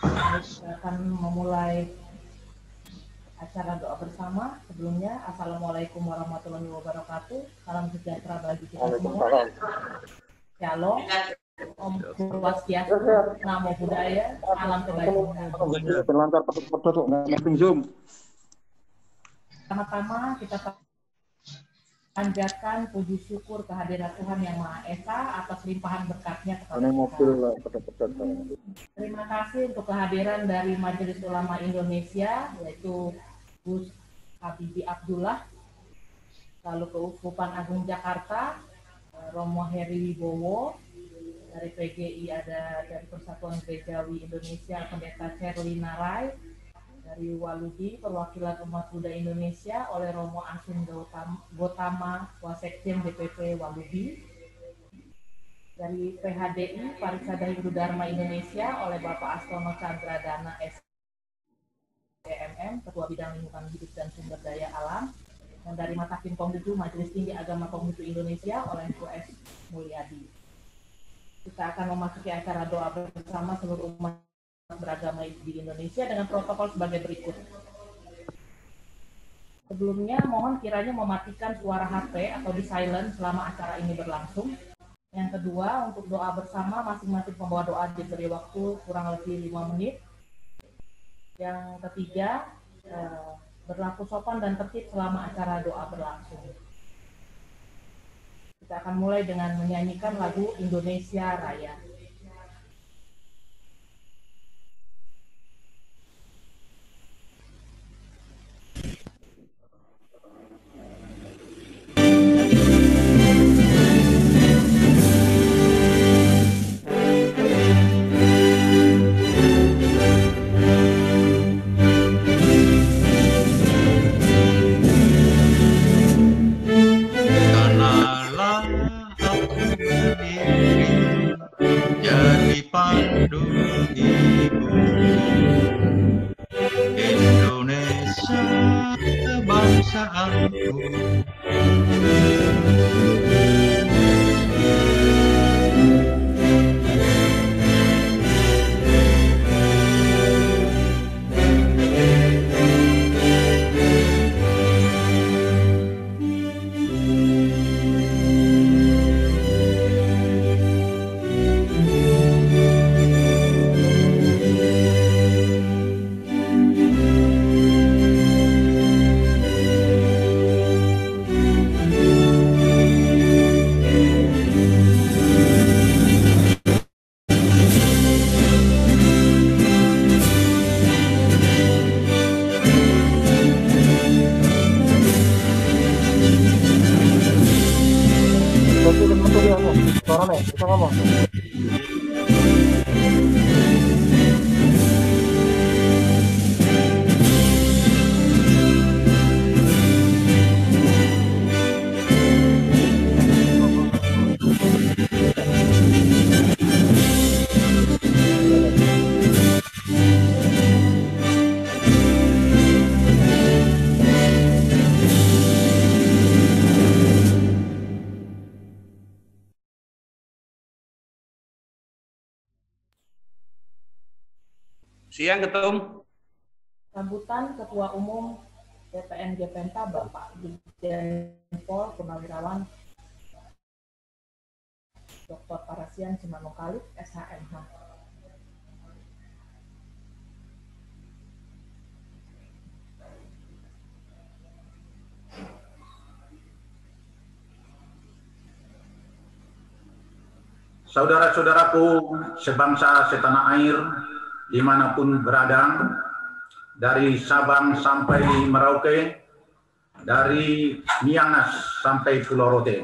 Baik, saya akan memulai acara doa bersama. Sebelumnya, Assalamualaikum warahmatullahi wabarakatuh. Salam sejahtera bagi kita semua. Shalom, Om Swastiastu, Namo Buddhaya, salam kebajikan. Pertama-tama kita panjatkan puji syukur kehadirat Tuhan Yang Maha Esa atas limpahan berkatnya kepada kita. Terima kasih untuk kehadiran dari Majelis Ulama Indonesia, yaitu Gus Habibie Abdullah, lalu Keuskupan Agung Jakarta, Romo Heri Wibowo, dari PGI ada dari Persatuan Gerejawi Indonesia Pendeta Sherlina Rai, dari Waludi perwakilan umat Buddha Indonesia oleh Romo Asin Gotama Wasekjen DPP Waludi, dari PHDI Parisada Hindu Dharma Indonesia oleh Bapak Astono Chandradana SDMM Ketua Bidang Lingkungan Hidup dan Sumber Daya Alam, dan dari Matakin Konghucu Majelis Tinggi Agama Konghucu Indonesia oleh US Mulyadi. Kita akan memasuki acara doa bersama seluruh umat beragama di Indonesia dengan protokol sebagai berikut. Sebelumnya, mohon kiranya mematikan suara HP atau di silent selama acara ini berlangsung. Yang kedua, untuk doa bersama, masing-masing pembawa doa diberi waktu kurang lebih 5 menit. Yang ketiga, berlaku sopan dan tertib selama acara doa berlangsung. Kita akan mulai dengan menyanyikan lagu Indonesia Raya. Pandu ibu Indonesia kebangsaanku. Siang, Ketum. Sambutan Ketua Umum BPNJ Penta Bapak Dirjen Pol Purnawirawan Dr. Parasian Simanukalik, SHMH. Saudara-saudaraku sebangsa setanah air, dimanapun berada, dari Sabang sampai Merauke, dari Miangas sampai Pulau Rote.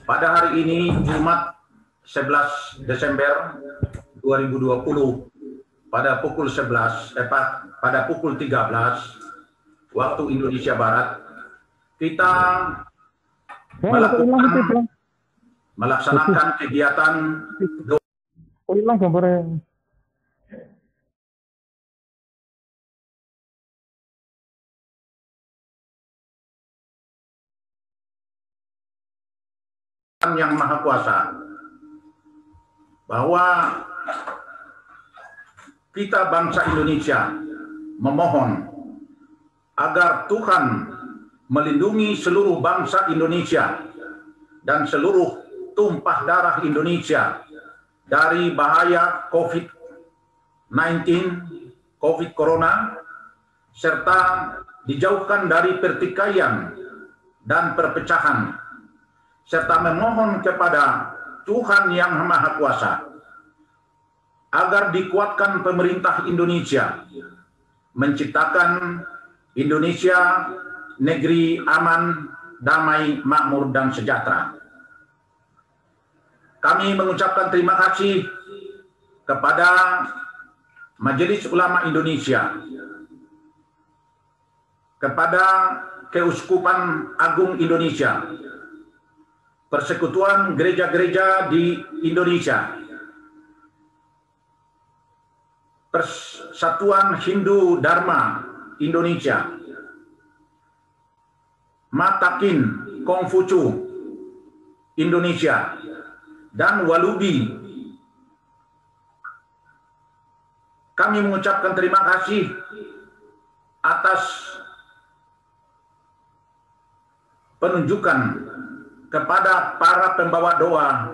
Pada hari ini, Jumat 11 Desember 2020, pada pukul 13 waktu Indonesia Barat, kita melaksanakan kegiatan Yang Maha Kuasa, bahwa kita bangsa Indonesia memohon agar Tuhan melindungi seluruh bangsa Indonesia dan seluruh tumpah darah Indonesia dari bahaya COVID-19, COVID Corona, serta dijauhkan dari pertikaian dan perpecahan, serta memohon kepada Tuhan Yang Maha Kuasa agar dikuatkan pemerintah Indonesia menciptakan Indonesia negeri aman, damai, makmur, dan sejahtera. Kami mengucapkan terima kasih kepada Majelis Ulama Indonesia, kepada Keuskupan Agung Indonesia, Persekutuan Gereja-Gereja di Indonesia, Persatuan Hindu Dharma Indonesia, Matakin Kongfucu Indonesia, dan Walubi. Kami mengucapkan terima kasih atas penunjukan kepada para pembawa doa.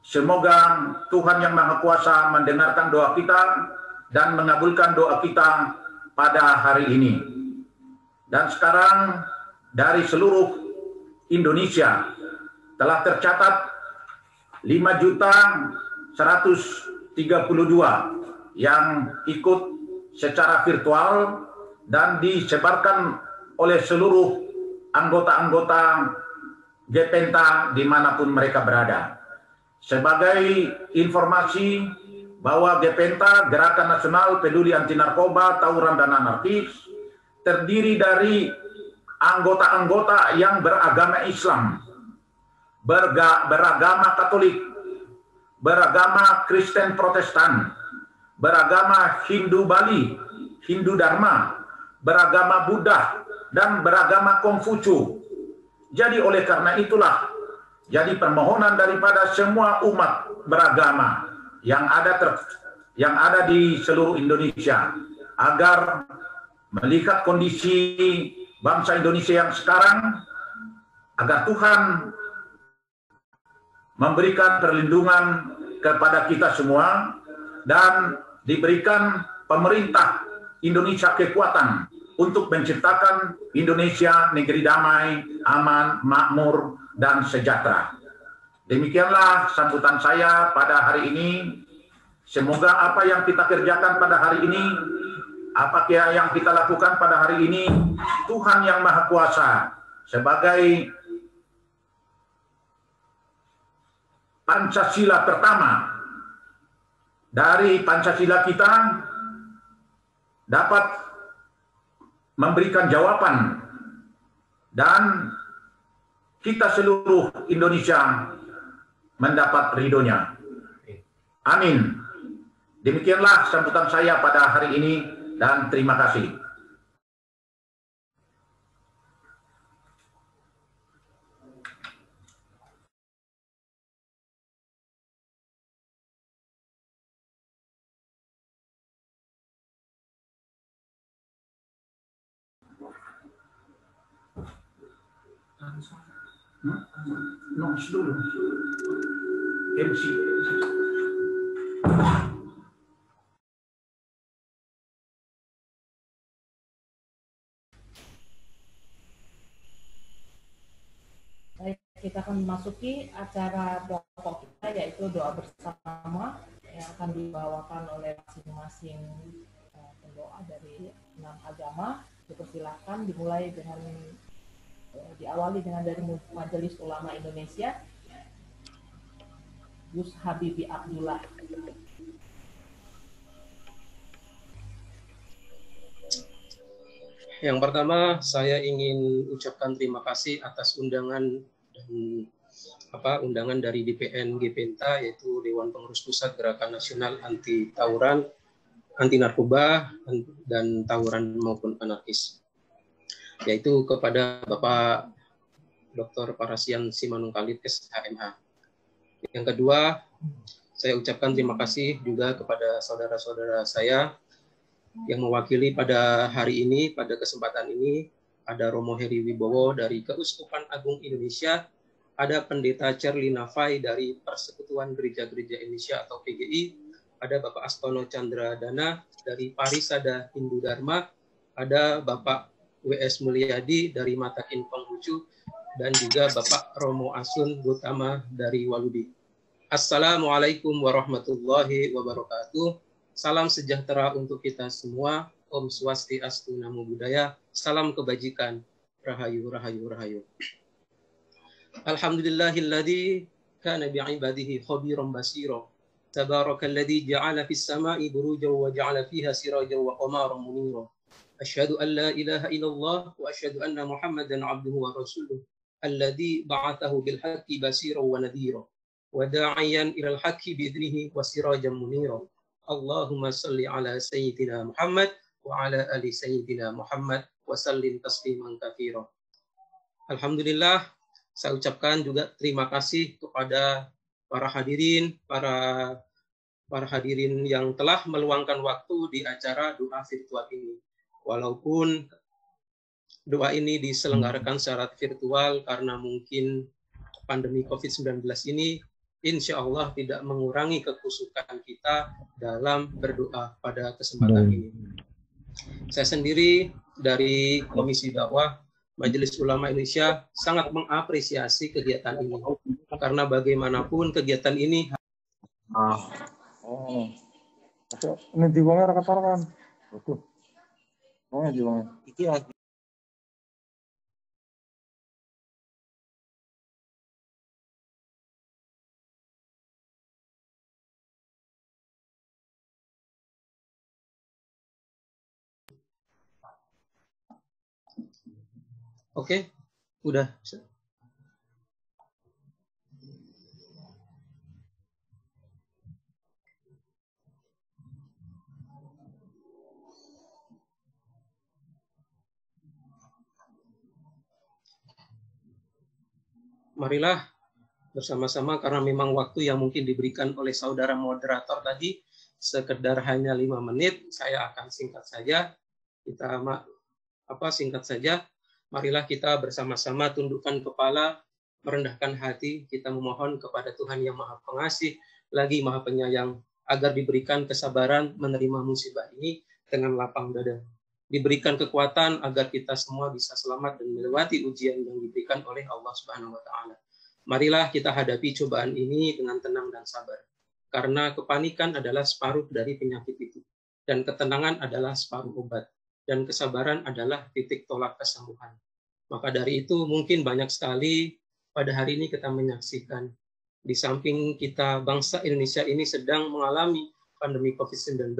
Semoga Tuhan Yang Maha Kuasa mendengarkan doa kita dan mengabulkan doa kita pada hari ini. Dan sekarang dari seluruh Indonesia telah tercatat 5.132 yang ikut secara virtual dan disebarkan oleh seluruh anggota-anggota Gepenta dimanapun mereka berada. Sebagai informasi bahwa Gepenta, Gerakan Nasional Peduli Anti Narkoba, Tawuran dan Anarkis, terdiri dari anggota-anggota yang beragama Islam, beragama Katolik, beragama Kristen Protestan, beragama Hindu Bali, Hindu Dharma, beragama Buddha, dan beragama Kongfucu. Jadi oleh karena itulah, jadi permohonan daripada semua umat beragama yang ada di seluruh Indonesia agar melihat kondisi bangsa Indonesia yang sekarang, agar Tuhan memberikan perlindungan kepada kita semua dan diberikan pemerintah Indonesia kekuatan untuk menciptakan Indonesia negeri damai, aman, makmur, dan sejahtera. Demikianlah sambutan saya pada hari ini. Semoga apa yang kita kerjakan pada hari ini, apa yang kita lakukan pada hari ini, Tuhan Yang Maha Kuasa sebagai Pancasila pertama dari Pancasila kita dapat memberikan jawaban dan kita seluruh Indonesia mendapat ridhonya. Amin. Demikianlah sambutan saya pada hari ini dan terima kasih. Noise dulu. MC. Baik, kita akan memasuki acara pokok kita, yaitu doa bersama yang akan dibawakan oleh masing-masing pendoa dari 6 agama. Dipersilakan dimulai dengan diawali dengan dari Majelis Ulama Indonesia, Gus Habibie Abdullah. Yang pertama, saya ingin ucapkan terima kasih atas undangan dari DPN Gepenta, yaitu Dewan Pengurus Pusat Gerakan Nasional Anti Tawuran, Anti Narkoba, dan Tawuran maupun Anarkis, yaitu kepada Bapak Dr. Parasian Simanung Khalid SHMH. Yang kedua, Saya ucapkan terima kasih juga kepada saudara-saudara saya yang mewakili pada hari ini, pada kesempatan ini. Ada Romo Heri Wibowo dari Keuskupan Agung Indonesia, ada Pendeta Charlie Nafai dari Persekutuan Gereja-Gereja Indonesia atau PGI, ada Bapak Astono Chandra Dana dari Parisada Hindu Dharma, ada Bapak W.S. Mulyadi dari Matakin Penghucu, dan juga Bapak Romo Asun Gutama dari Waludi. Assalamualaikum warahmatullahi wabarakatuh. Salam sejahtera untuk kita semua. Om Swastiastu, Namo Buddhaya. Salam kebajikan. Rahayu, rahayu, rahayu. Alhamdulillahilladzi kana bi'ibadihi khabiran basira. Tabarakalladzi ja'ala fis sama'i burujan wa ja'ala fiha sirajan wa qamaran munira. Asyhadu an la ilaha illallah wa asyhadu anna Muhammadan 'abduhu wa rasuluh. Alladzi ba'athahu bil haqqi basiran wa nadhira. Wa da'iyan ilal haqqi bi'idnihi wa sirajan munira. Allahumma salli ala sayyidina Muhammad wa ala ali sayyidina Muhammad wa sallim tasliman katsira. Alhamdulillah, saya ucapkan juga terima kasih kepada para hadirin yang telah meluangkan waktu di acara doa virtual ini. Walaupun doa ini diselenggarakan secara virtual karena mungkin pandemi COVID-19 ini, insya Allah tidak mengurangi kekhusyukan kita dalam berdoa pada kesempatan ini. Saya sendiri dari Komisi Dakwah Majelis Ulama Indonesia sangat mengapresiasi kegiatan ini. Karena bagaimanapun kegiatan ini ini di bawahnya rekan-rekan. Betul. Oh, di bawahnya. Iya. Oke, udah. Marilah bersama-sama, karena memang waktu yang mungkin diberikan oleh saudara moderator tadi sekedar hanya 5 menit, saya akan singkat saja. Singkat saja. Marilah kita bersama-sama tundukkan kepala, merendahkan hati, kita memohon kepada Tuhan yang Maha Pengasih, lagi Maha Penyayang, agar diberikan kesabaran menerima musibah ini dengan lapang dada. Diberikan kekuatan agar kita semua bisa selamat dan melewati ujian yang diberikan oleh Allah Subhanahu wa taala. Marilah kita hadapi cobaan ini dengan tenang dan sabar. Karena kepanikan adalah separuh dari penyakit itu, dan ketenangan adalah separuh obat, dan kesabaran adalah titik tolak kesembuhan. Maka dari itu mungkin banyak sekali pada hari ini kita menyaksikan, di samping kita bangsa Indonesia ini sedang mengalami pandemi COVID-19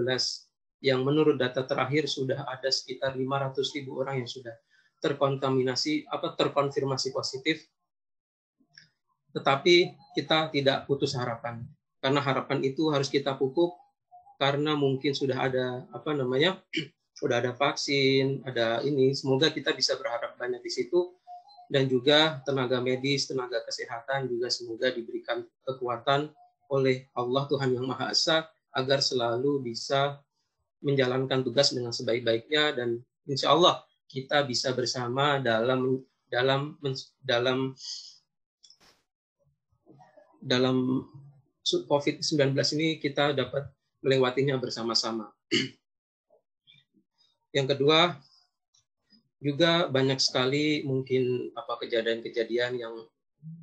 yang menurut data terakhir sudah ada sekitar 500.000 orang yang sudah terkonfirmasi positif. Tetapi kita tidak putus harapan, karena harapan itu harus kita pupuk, karena mungkin sudah ada sudah ada vaksin, ada ini. Semoga kita bisa berharap banyak di situ, dan juga tenaga medis, tenaga kesehatan juga semoga diberikan kekuatan oleh Allah Tuhan Yang Maha Esa agar selalu bisa menjalankan tugas dengan sebaik-baiknya, dan insya Allah kita bisa bersama dalam COVID-19 ini, kita dapat melewatinya bersama-sama. Yang kedua, juga banyak sekali mungkin kejadian-kejadian yang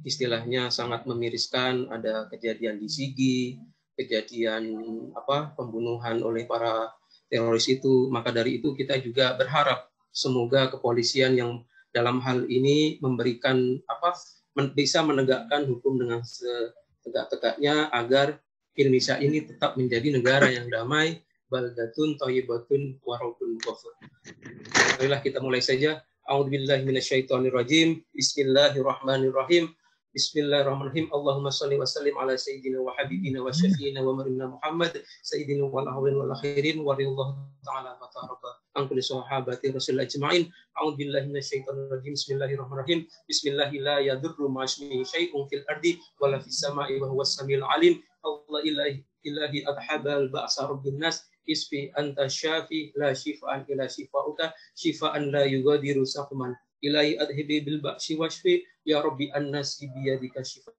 istilahnya sangat memiriskan. Ada kejadian di Sigi, kejadian pembunuhan oleh para teroris itu. Maka dari itu kita juga berharap semoga kepolisian yang dalam hal ini memberikan bisa menegakkan hukum dengan setegak-tegaknya agar Indonesia ini tetap menjadi negara yang damai, baldatun thayyibatun wa rabbun ghafur. Marilah kita mulai saja. A'udzubillahi minasyaitonirrajim. Bismillahirrahmanirrahim. Bismillahirrahmanirrahim. Allahumma shalli wa sallim ala sayyidina wa habibina wa syafiina wa marina Muhammad sayyidina wal awwalin wal akhirin wa radhiyallahu ta'ala wa ta'ala an kulli sahabati rasul ajma'in. A'udzubillahi minasyaitonirrajim. Bismillahirrahmanirrahim. Bismillahi la yadurru ma'asmihi syai'un fil ardi wa la fis sama'i wa huwas samiul alim. Allah ilahi adhabal ba'sa rabbin nas isfi anta syafi la shifaan ila shifauka shifaan la yugadiru saqman ilahi adhibi bil ba'si washfi ya rabbi annas biyadika shifa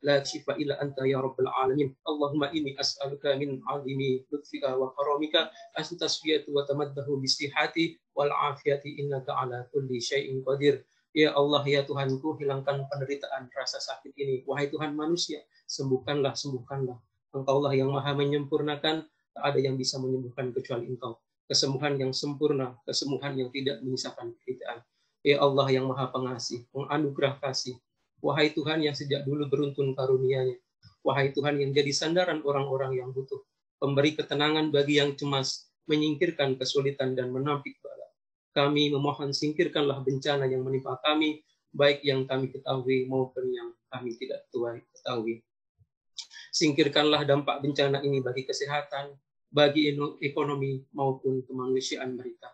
la shifa illa anta ya rabbal alamin Allahumma inni as'aluka min 'azimi lutfika wa karamika astasfiyatu wa tamaddahu bisihati wal afiyati innaka ala kulli syai'in qadir. Ya Allah, ya Tuhanku, hilangkan penderitaan rasa sakit ini. Wahai Tuhan manusia, sembuhkanlah, sembuhkanlah. Engkaulah yang maha menyempurnakan, tak ada yang bisa menyembuhkan kecuali Engkau. Kesembuhan yang sempurna, kesembuhan yang tidak menyisakan penderitaan. Ya Allah yang maha pengasih, penganugerah kasih. Wahai Tuhan yang sejak dulu beruntun karunia-Nya. Wahai Tuhan yang jadi sandaran orang-orang yang butuh. Pemberi ketenangan bagi yang cemas, menyingkirkan kesulitan dan menampik bala. Kami memohon singkirkanlah bencana yang menimpa kami, baik yang kami ketahui maupun yang kami tidak ketahui. Singkirkanlah dampak bencana ini bagi kesehatan, bagi ekonomi maupun kemanusiaan mereka.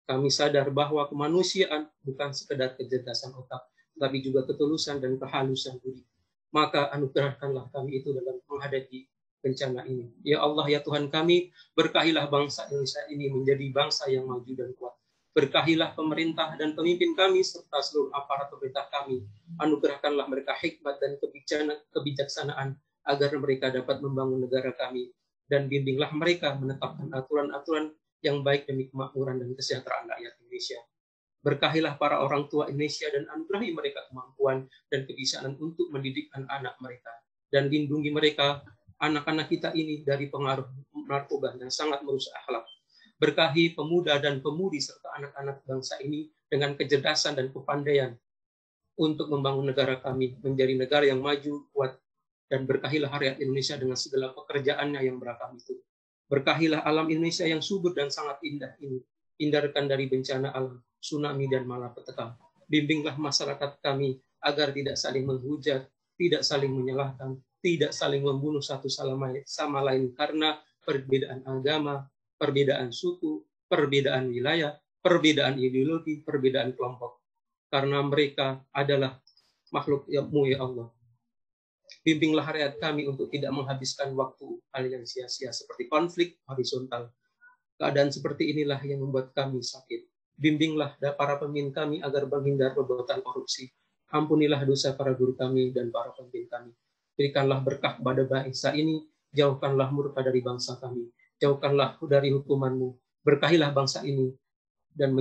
Kami sadar bahwa kemanusiaan bukan sekedar kecerdasan otak, tapi juga ketulusan dan kehalusan budi. Maka anugerahkanlah kami itu dalam menghadapi bencana ini. Ya Allah, ya Tuhan kami, berkahilah bangsa Indonesia ini menjadi bangsa yang maju dan kuat. Berkahilah pemerintah dan pemimpin kami serta seluruh aparat pemerintah kami. Anugerahkanlah mereka hikmat dan kebijaksanaan agar mereka dapat membangun negara kami. Dan bimbinglah mereka menetapkan aturan-aturan yang baik demi kemakmuran dan kesejahteraan rakyat Indonesia. Berkahilah para orang tua Indonesia dan anugerahi mereka kemampuan dan kebiasaan untuk mendidik anak-anak mereka. Dan lindungi mereka, anak-anak kita ini, dari pengaruh narkoba yang sangat merusak akhlak. Berkahi pemuda dan pemudi serta anak-anak bangsa ini dengan kecerdasan dan kepandaian untuk membangun negara kami menjadi negara yang maju, kuat, dan berkahilah rakyat Indonesia dengan segala pekerjaannya yang beragam itu. Berkahilah alam Indonesia yang subur dan sangat indah ini. Hindarkan dari bencana alam, tsunami, dan malapetaka. Bimbinglah masyarakat kami agar tidak saling menghujat, tidak saling menyalahkan, tidak saling membunuh satu sama lain karena perbedaan agama, perbedaan suku, perbedaan wilayah, perbedaan ideologi, perbedaan kelompok. Karena mereka adalah makhluk-Mu, ya Allah. Bimbinglah rakyat kami untuk tidak menghabiskan waktu hal yang sia-sia seperti konflik horizontal. Keadaan seperti inilah yang membuat kami sakit. Bimbinglah para pemimpin kami agar menghindar perbuatan korupsi. Ampunilah dosa para guru kami dan para pemimpin kami. Berikanlah berkah pada bangsa ini, jauhkanlah murka dari bangsa kami. Jauhkanlah dari hukuman-Mu, berkahilah bangsa ini, dan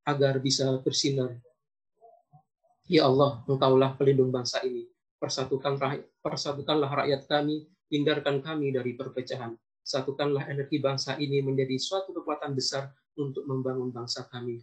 agar bisa bersinar. Ya Allah, Engkaulah pelindung bangsa ini. Persatukanlah rakyat kami, hindarkan kami dari perpecahan. Satukanlah energi bangsa ini menjadi suatu kekuatan besar untuk membangun bangsa kami.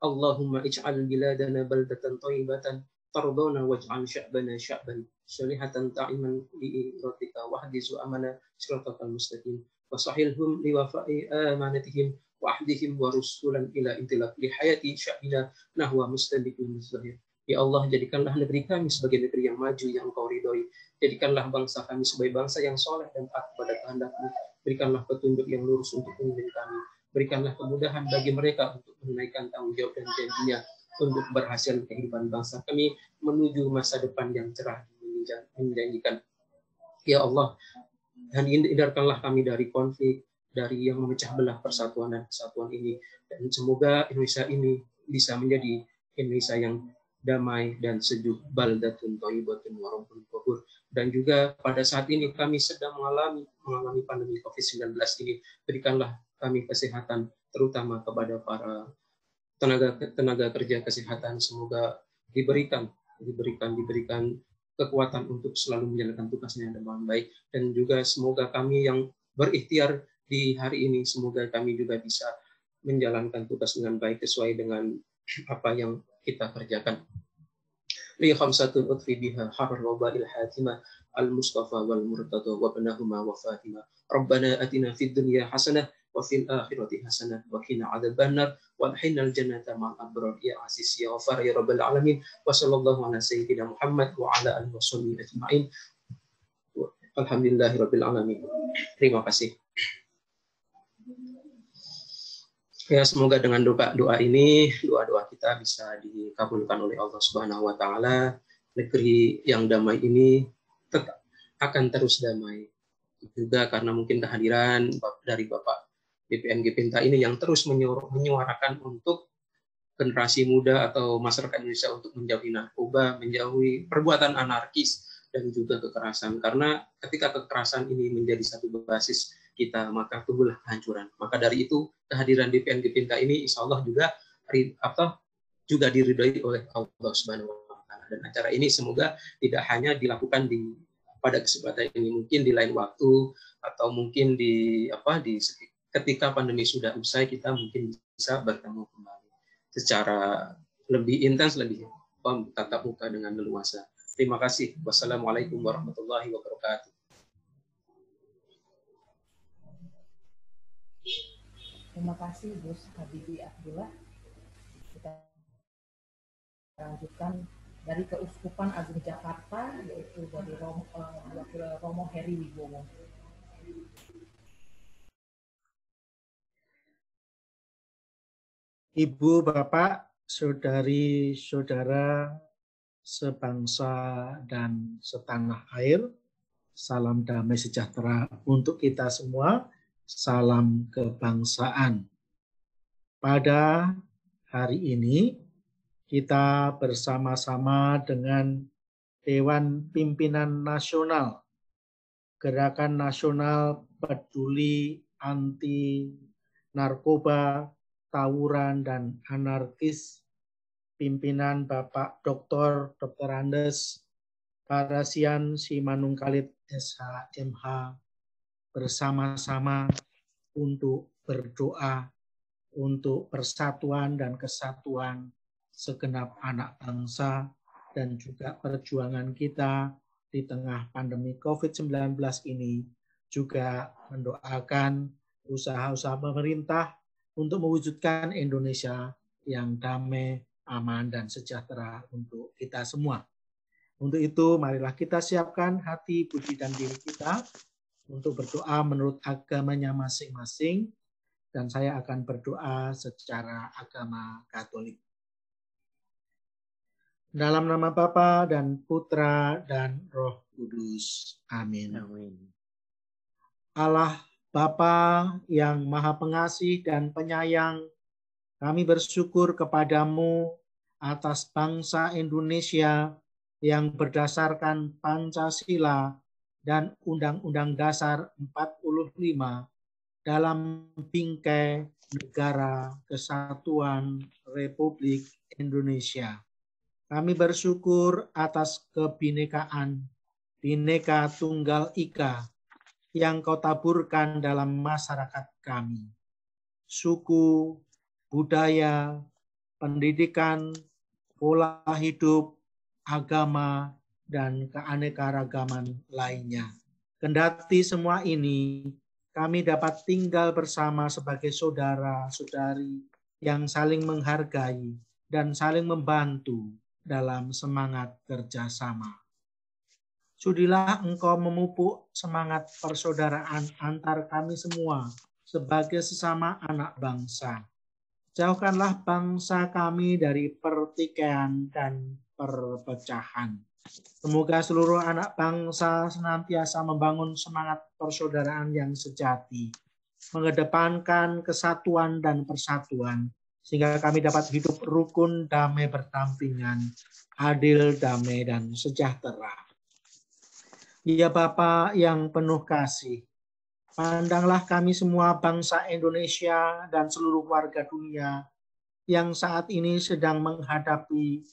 Allahumma ij'al biladana baldatan thayyibatan tardana waj'al sya'bana sya'ban syarihatan ta'iman li'iratika wahdizu amana siratal mustaqim. Wasahilhum liwafa'i amanatihim wa ahdihim wa rusulan ila intilaq li hayati sya'bina nahwa mustabiqul mustahir. Ya Allah, jadikanlah negeri kami sebagai negeri yang maju yang Engkau ridhoi. Jadikanlah bangsa kami sebagai bangsa yang soleh dan taat kepada kehendak-Mu. Berikanlah petunjuk yang lurus untuk pemimpin kami. Berikanlah kemudahan bagi mereka untuk menunaikan tanggung jawab dan janjinya untuk berhasil kehidupan bangsa kami menuju masa depan yang cerah dan menjanjikan. Ya Allah, dan hindarkanlah kami dari konflik, dari yang memecah belah persatuan dan kesatuan ini. Dan semoga Indonesia ini bisa menjadi Indonesia yang damai dan sejuk, baldatun thayyibatun wa rabbun ghafur. Dan juga pada saat ini kami sedang mengalami pandemi COVID-19 ini. Berikanlah kami kesehatan, terutama kepada para tenaga kerja kesehatan. Semoga diberikan kekuatan untuk selalu menjalankan tugasnya dengan baik. Dan juga semoga kami yang berikhtiar di hari ini, semoga kami juga bisa menjalankan tugas dengan baik sesuai dengan apa yang kita kerjakan. Li khamsatun utfi biha harar wabail hatimah al-mustafa wal murtada wa banahuma wa fatimah. Rabbana atina fid dunya hasanah wa fil akhirati hasanah wa qina adzabannar wa adkhilnal jannata ma'al abrar ya aziz ya ghafar ya rabbal alamin. Wa sallallahu ala sayyidina Muhammad wa ala alihi washabbihi ajma'in. Alhamdulillahirabbil alamin. Terima kasih. Ya, semoga dengan doa ini, doa-doa kita bisa dikabulkan oleh Allah Subhanahu wa taala. Negeri yang damai ini tetap akan terus damai. Juga karena mungkin kehadiran dari Bapak BPNG Pinta ini yang terus menyuarakan untuk generasi muda atau masyarakat Indonesia untuk menjauhi narkoba, menjauhi perbuatan anarkis dan juga kekerasan. Karena ketika kekerasan ini menjadi satu basis kita, maka tumbuhlah kehancuran. Maka dari itu kehadiran BPNG Pinta ini insya Allah juga diridhoi oleh Allah Subhanahu wa Ta'ala. Dan acara ini semoga tidak hanya dilakukan pada kesempatan ini, mungkin di lain waktu atau mungkin ketika pandemi sudah usai kita mungkin bisa bertemu kembali secara lebih intens, lebih tatap muka dengan leluasa. Terima kasih. Wassalamualaikum warahmatullahi wabarakatuh. Terima kasih Gus Habibie Abdullah. Kita lanjutkan dari Keuskupan Agung Jakarta, yaitu dari Romo Heri Wibowo. Ibu, Bapak, saudari-saudara sebangsa dan setanah air, salam damai sejahtera untuk kita semua, salam kebangsaan. Pada hari ini, kita bersama-sama dengan Dewan Pimpinan Nasional, Gerakan Nasional Peduli Anti Narkoba, Tawuran, dan Anarkis, pimpinan Bapak Dr. Andes Parasian Simanungkalit SH.MH, bersama-sama untuk berdoa untuk persatuan dan kesatuan segenap anak bangsa dan juga perjuangan kita di tengah pandemi COVID-19 ini, juga mendoakan usaha-usaha pemerintah untuk mewujudkan Indonesia yang damai, aman, dan sejahtera untuk kita semua. Untuk itu, marilah kita siapkan hati, budi, dan diri kita untuk berdoa menurut agamanya masing-masing, dan saya akan berdoa secara agama Katolik. Dalam nama Bapa dan Putra dan Roh Kudus. Amin. Amin. Allah Bapa yang Maha Pengasih dan Penyayang, kami bersyukur kepadamu atas bangsa Indonesia yang berdasarkan Pancasila dan Undang-Undang Dasar 45 dalam bingkai Negara Kesatuan Republik Indonesia. Kami bersyukur atas kebinekaan, Bhinneka Tunggal Ika, yang kau taburkan dalam masyarakat kami. Suku, budaya, pendidikan, pola hidup, agama, dan keanekaragaman lainnya. Kendati semua ini, kami dapat tinggal bersama sebagai saudara-saudari yang saling menghargai dan saling membantu dalam semangat kerjasama. Sudilah Engkau memupuk semangat persaudaraan antar kami semua sebagai sesama anak bangsa. Jauhkanlah bangsa kami dari pertikaian dan perpecahan. Semoga seluruh anak bangsa senantiasa membangun semangat persaudaraan yang sejati, mengedepankan kesatuan dan persatuan, sehingga kami dapat hidup rukun, damai, berdampingan, adil, damai, dan sejahtera. Ya Bapa yang penuh kasih, pandanglah kami semua bangsa Indonesia dan seluruh warga dunia yang saat ini sedang menghadapi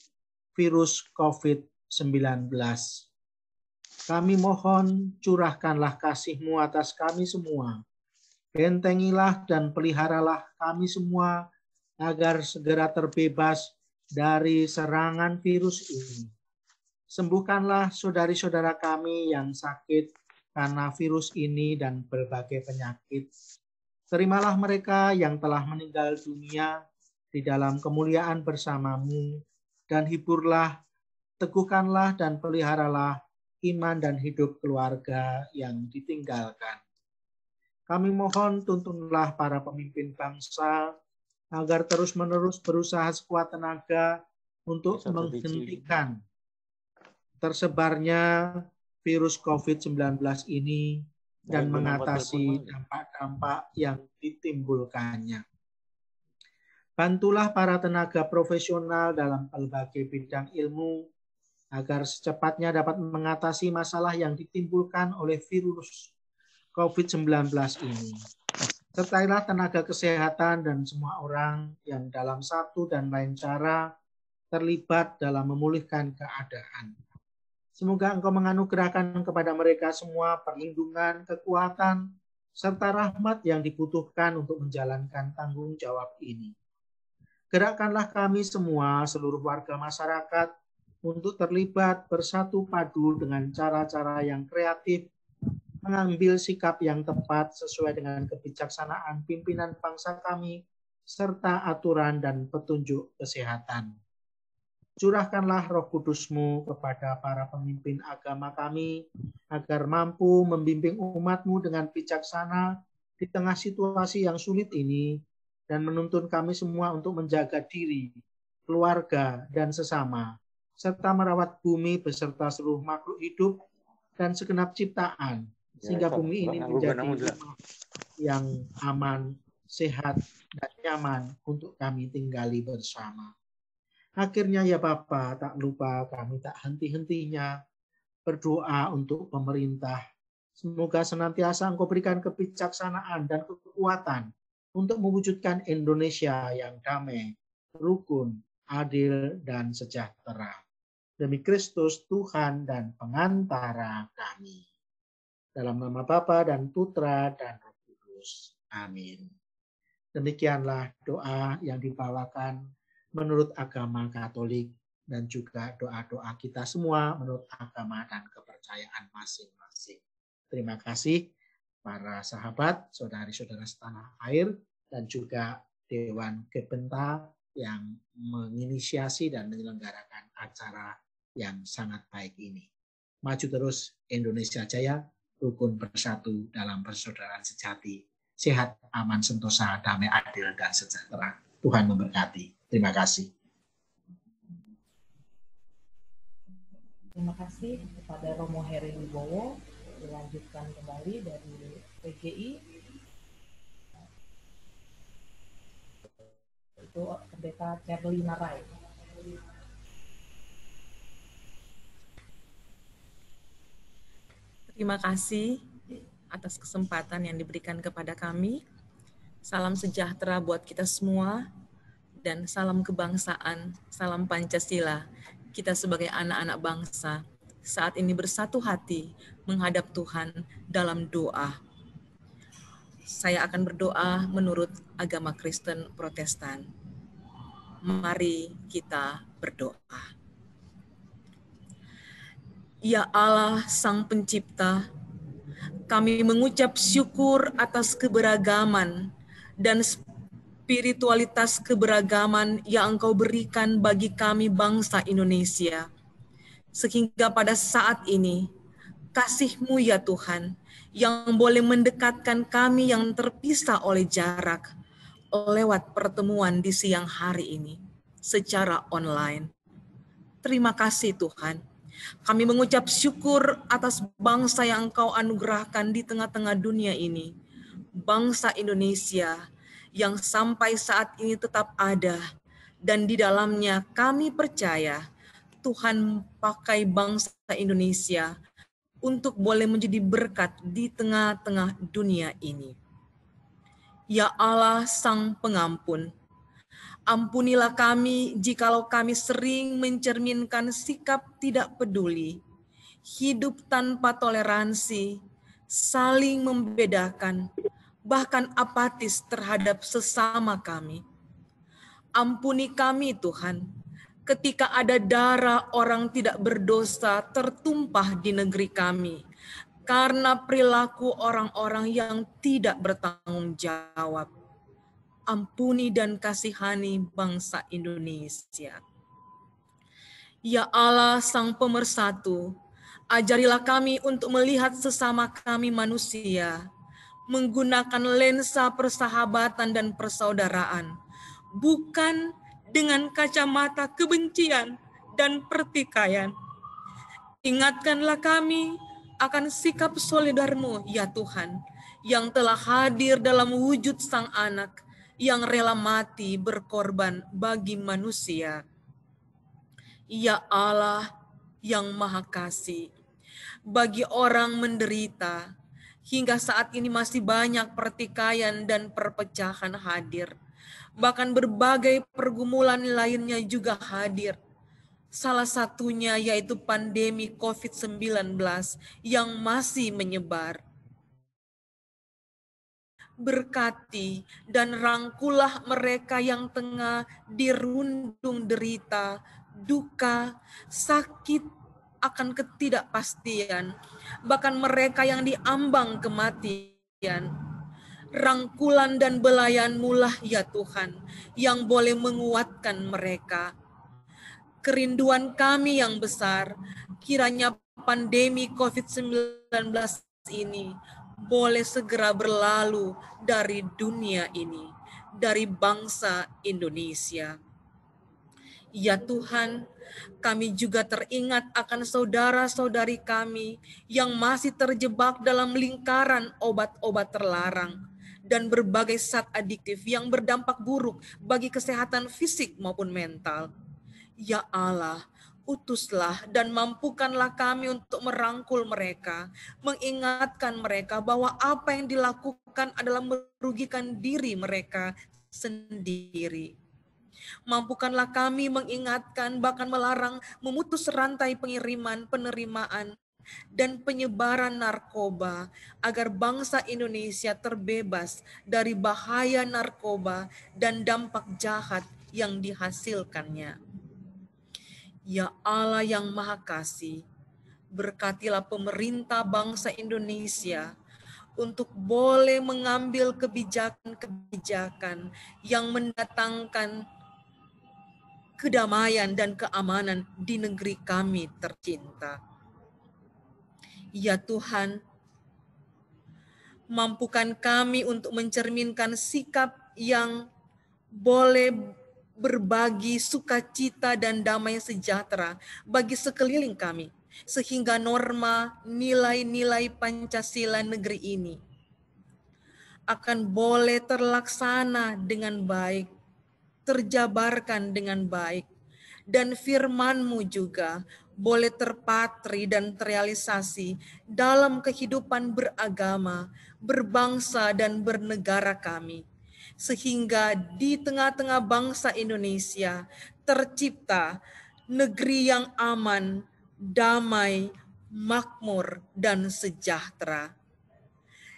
virus COVID-19. Kami mohon curahkanlah kasih-Mu atas kami semua. Bentengilah dan peliharalah kami semua agar segera terbebas dari serangan virus ini. Sembuhkanlah saudari-saudara kami yang sakit karena virus ini dan berbagai penyakit. Terimalah mereka yang telah meninggal dunia di dalam kemuliaan bersama-Mu, dan hiburlah, teguhkanlah, dan peliharalah iman dan hidup keluarga yang ditinggalkan. Kami mohon tuntunlah para pemimpin bangsa agar terus-menerus berusaha sekuat tenaga untuk menghentikan tersebarnya virus COVID-19 ini dan mengatasi dampak-dampak yang ditimbulkannya. Bantulah para tenaga profesional dalam berbagai bidang ilmu agar secepatnya dapat mengatasi masalah yang ditimbulkan oleh virus COVID-19 ini. Sertailah tenaga kesehatan dan semua orang yang dalam satu dan lain cara terlibat dalam memulihkan keadaan. Semoga Engkau menganugerahkan kepada mereka semua perlindungan, kekuatan, serta rahmat yang dibutuhkan untuk menjalankan tanggung jawab ini. Gerakkanlah kami semua, seluruh warga masyarakat, untuk terlibat bersatu padu dengan cara-cara yang kreatif, mengambil sikap yang tepat sesuai dengan kebijaksanaan pimpinan bangsa kami, serta aturan dan petunjuk kesehatan. Curahkanlah Roh Kudus-Mu kepada para pemimpin agama kami, agar mampu membimbing umat-Mu dengan bijaksana di tengah situasi yang sulit ini, dan menuntun kami semua untuk menjaga diri, keluarga, dan sesama, serta merawat bumi beserta seluruh makhluk hidup dan segenap ciptaan, sehingga bumi ini menjadi rumah yang aman, sehat, dan nyaman untuk kami tinggali bersama. Akhirnya ya Bapa, tak lupa kami tak henti-hentinya berdoa untuk pemerintah. Semoga senantiasa Engkau berikan kebijaksanaan dan kekuatan untuk mewujudkan Indonesia yang damai, rukun, adil, dan sejahtera. Demi Kristus Tuhan dan pengantara kami. Dalam nama Bapa dan Putra dan Roh Kudus. Amin. Demikianlah doa yang dibawakan menurut agama Katolik dan juga doa-doa kita semua menurut agama dan kepercayaan masing-masing. Terima kasih para sahabat, saudari-saudara setanah air, dan juga Dewan Gepenta yang menginisiasi dan menyelenggarakan acara yang sangat baik ini. Maju terus Indonesia Jaya, rukun bersatu dalam persaudaraan sejati, sehat, aman, sentosa, damai, adil, dan sejahtera. Tuhan memberkati. Terima kasih. Terima kasih kepada Romo Heri Wibowo. Dilanjutkan kembali dari PGI. Itu Pendeta Cerlina Rai. Terima kasih atas kesempatan yang diberikan kepada kami. Salam sejahtera buat kita semua dan salam kebangsaan, salam Pancasila. Kita sebagai anak-anak bangsa saat ini bersatu hati menghadap Tuhan dalam doa. Saya akan berdoa menurut agama Kristen Protestan. Mari kita berdoa. Ya Allah Sang Pencipta, kami mengucap syukur atas keberagaman dan spiritualitas keberagaman yang Engkau berikan bagi kami bangsa Indonesia. Sehingga pada saat ini, kasih-Mu ya Tuhan, yang boleh mendekatkan kami yang terpisah oleh jarak, lewat pertemuan di siang hari ini, secara online. Terima kasih Tuhan. Kami mengucap syukur atas bangsa yang Engkau anugerahkan di tengah-tengah dunia ini. Bangsa Indonesia yang sampai saat ini tetap ada, dan di dalamnya kami percaya Tuhan pakai bangsa Indonesia untuk boleh menjadi berkat di tengah-tengah dunia ini. Ya Allah Sang Pengampun, ampunilah kami jikalau kami sering mencerminkan sikap tidak peduli, hidup tanpa toleransi, saling membedakan, bahkan apatis terhadap sesama kami. Ampuni kami Tuhan, ketika ada darah orang tidak berdosa tertumpah di negeri kami, karena perilaku orang-orang yang tidak bertanggung jawab. Ampuni dan kasihani bangsa Indonesia. Ya Allah Sang Pemersatu, ajarilah kami untuk melihat sesama kami manusia, menggunakan lensa persahabatan dan persaudaraan, bukan dengan kacamata kebencian dan pertikaian. Ingatkanlah kami akan sikap solidarmu, ya Tuhan, yang telah hadir dalam wujud Sang Anak yang rela mati berkorban bagi manusia. Ya Allah yang Maha Kasih, bagi orang menderita, hingga saat ini masih banyak pertikaian dan perpecahan hadir. Bahkan berbagai pergumulan lainnya juga hadir. Salah satunya yaitu pandemi COVID-19 yang masih menyebar. Berkati dan rangkulah mereka yang tengah dirundung derita, duka, sakit, akan ketidakpastian, bahkan mereka yang diambang kematian. Rangkulan dan belayan-Mu lah ya Tuhan, yang boleh menguatkan mereka. Kerinduan kami yang besar, kiranya pandemi COVID-19 ini boleh segera berlalu dari dunia ini, dari bangsa Indonesia. Ya Tuhan, kami juga teringat akan saudara-saudari kami yang masih terjebak dalam lingkaran obat-obat terlarang dan berbagai zat adiktif yang berdampak buruk bagi kesehatan fisik maupun mental. Ya Allah, utuslah dan mampukanlah kami untuk merangkul mereka, mengingatkan mereka bahwa apa yang dilakukan adalah merugikan diri mereka sendiri. Mampukanlah kami mengingatkan, bahkan melarang, memutus rantai pengiriman, penerimaan, dan penyebaran narkoba, agar bangsa Indonesia terbebas dari bahaya narkoba dan dampak jahat yang dihasilkannya. Ya Allah yang Maha Kasih, berkatilah pemerintah bangsa Indonesia untuk boleh mengambil kebijakan-kebijakan yang mendatangkan kedamaian dan keamanan di negeri kami tercinta. Ya Tuhan, mampukan kami untuk mencerminkan sikap yang boleh berbagi sukacita dan damai sejahtera bagi sekeliling kami, sehingga norma nilai-nilai Pancasila negeri ini akan boleh terlaksana dengan baik, terjabarkan dengan baik, dan firman-Mu juga boleh terpatri dan terrealisasi dalam kehidupan beragama, berbangsa, dan bernegara kami, sehingga di tengah-tengah bangsa Indonesia tercipta negeri yang aman, damai, makmur, dan sejahtera.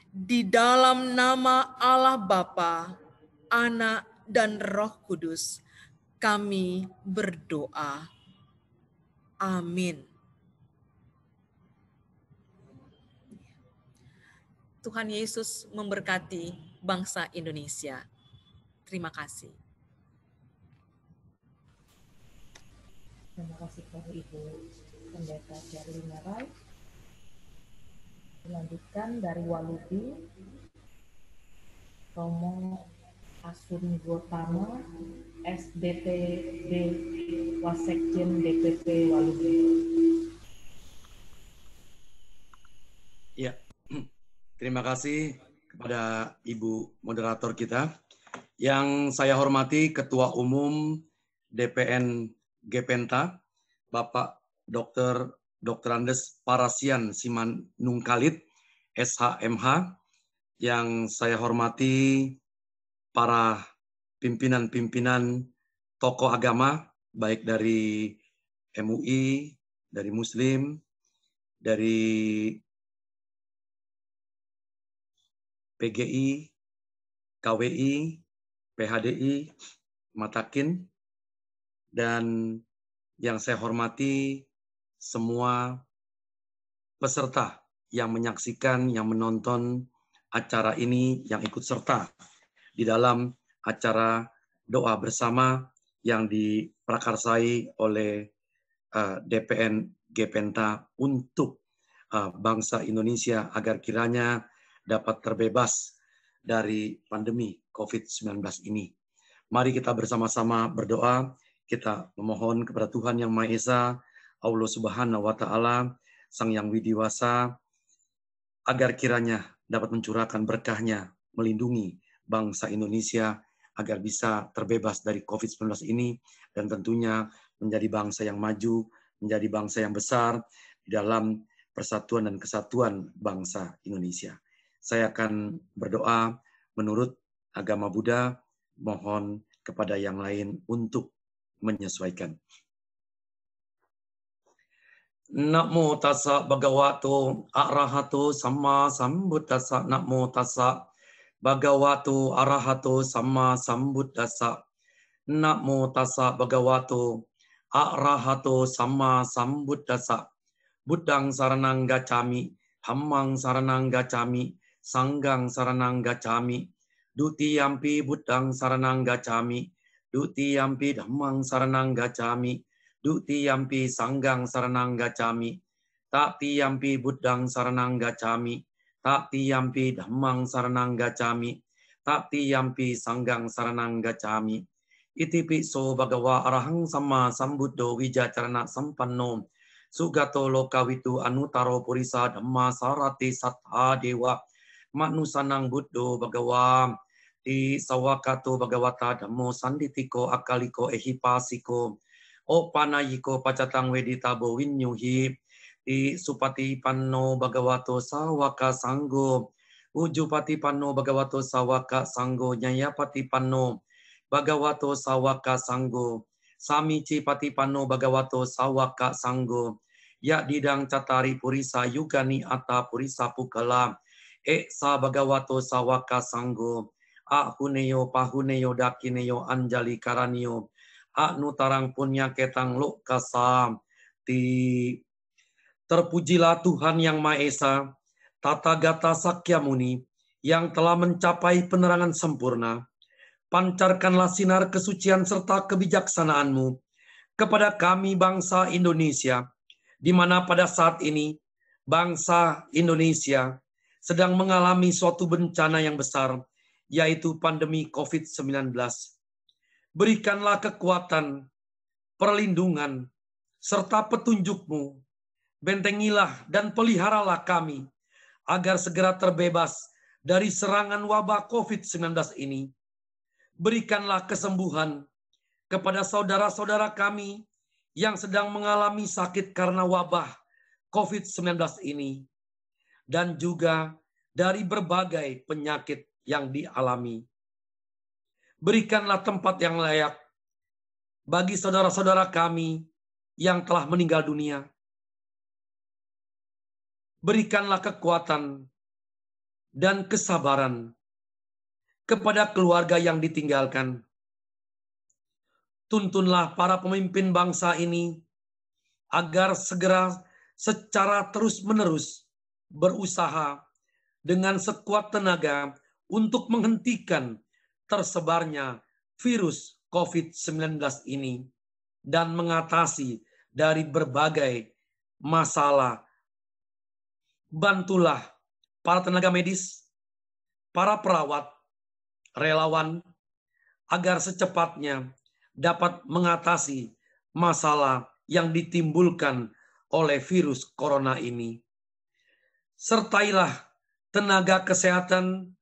Di dalam nama Allah Bapa, Anak, dan Roh Kudus, kami berdoa. Amin. Tuhan Yesus memberkati bangsa Indonesia. Terima kasih. Terima kasih kepada Ibu Pendeta Sherlina Rai. Dilanjutkan dari Walubi, Romo Asun Gotama, SDTD Wasekjen DPP Walubi. Ya, terima kasih kepada Ibu moderator kita. Yang saya hormati Ketua Umum DPN Gepenta, Bapak Dr. Andes Parasian Simanungkalit, SHMH. Yang saya hormati para pimpinan-pimpinan tokoh agama, baik dari MUI, dari Muslim, dari PGI, KWI, PHDI, Matakin, dan yang saya hormati semua peserta yang menyaksikan, yang menonton acara ini, yang ikut serta di dalam acara doa bersama yang diprakarsai oleh DPN Gepenta untuk bangsa Indonesia agar kiranya dapat terbebas dari pandemi COVID-19 ini. Mari kita bersama-sama berdoa, kita memohon kepada Tuhan Yang Maha Esa, Allah Subhanahu wa Ta'ala, Sang Yang Widiwasa, agar kiranya dapat mencurahkan berkahnya, melindungi bangsa Indonesia agar bisa terbebas dari COVID-19 ini, dan tentunya menjadi bangsa yang maju, menjadi bangsa yang besar di dalam persatuan dan kesatuan bangsa Indonesia. Saya akan berdoa menurut agama Buddha, mohon kepada yang lain untuk menyesuaikan. Namo tassa bhagavato arahato samma sambuddhassa. Namo tassa bhagavato arahato samma sambuddhassa. Namo tassa bhagavato arahato samma sambuddhassa. Buddhang saranang gacchami, dhammang saranang gacchami, sanggang saranang gacchami. Dutiyampi buddhang saranang gacchami, dutiyampi dhammang saranang gacchami, dutiyampi sanggang saranang gacchami. Tatiyampi buddhang saranang gacchami, tatiyampi dhammang saranang gacchami, tatiyampi sanggang saranang gacchami. Iti piso bhagava arahang sama sambuddho wijacarana sampanno. Sugato lokawitu anutaro purisa dhamma sarati sattha dewa. Manusanang buddho bhagava di sawakato bhagavata dhammo sanditiko akaliko ehipasiko. Opanayiko pacatang weditabo winyuhi di supati panno bhagavato sawaka sanggo. Ujupati panno bhagavato sawaka sanggo. Nyayapati panno bhagavato sawaka sanggo. Samici pati panno bhagavato sawaka sanggo. Ya didang catari purisa yugani ata purisa pukala. Sa bhagavato sawaka sanggo. Ahuneyo pahuneyo dakineyo anjali karanio. Nutarang punya ketang lokasa. Terpujilah Tuhan Yang Maha Esa, Tathagata Sakyamuni, yang telah mencapai penerangan sempurna. Pancarkanlah sinar kesucian serta kebijaksanaan-Mu kepada kami bangsa Indonesia, di mana pada saat ini bangsa Indonesia sedang mengalami suatu bencana yang besar, yaitu pandemi COVID-19. Berikanlah kekuatan, perlindungan, serta petunjuk-Mu. Bentengilah dan peliharalah kami, agar segera terbebas dari serangan wabah COVID-19 ini. Berikanlah kesembuhan kepada saudara-saudara kami yang sedang mengalami sakit karena wabah COVID-19 ini, dan juga dari berbagai penyakit yang dialami. Berikanlah tempat yang layak bagi saudara-saudara kami yang telah meninggal dunia. Berikanlah kekuatan dan kesabaran kepada keluarga yang ditinggalkan. Tuntunlah para pemimpin bangsa ini agar segera secara terus-menerus berusaha dengan sekuat tenaga untuk menghentikan tersebarnya virus COVID-19 ini dan mengatasi dari berbagai masalah. Bantulah para tenaga medis, para perawat, relawan, agar secepatnya dapat mengatasi masalah yang ditimbulkan oleh virus corona ini. Sertailah tenaga kesehatan,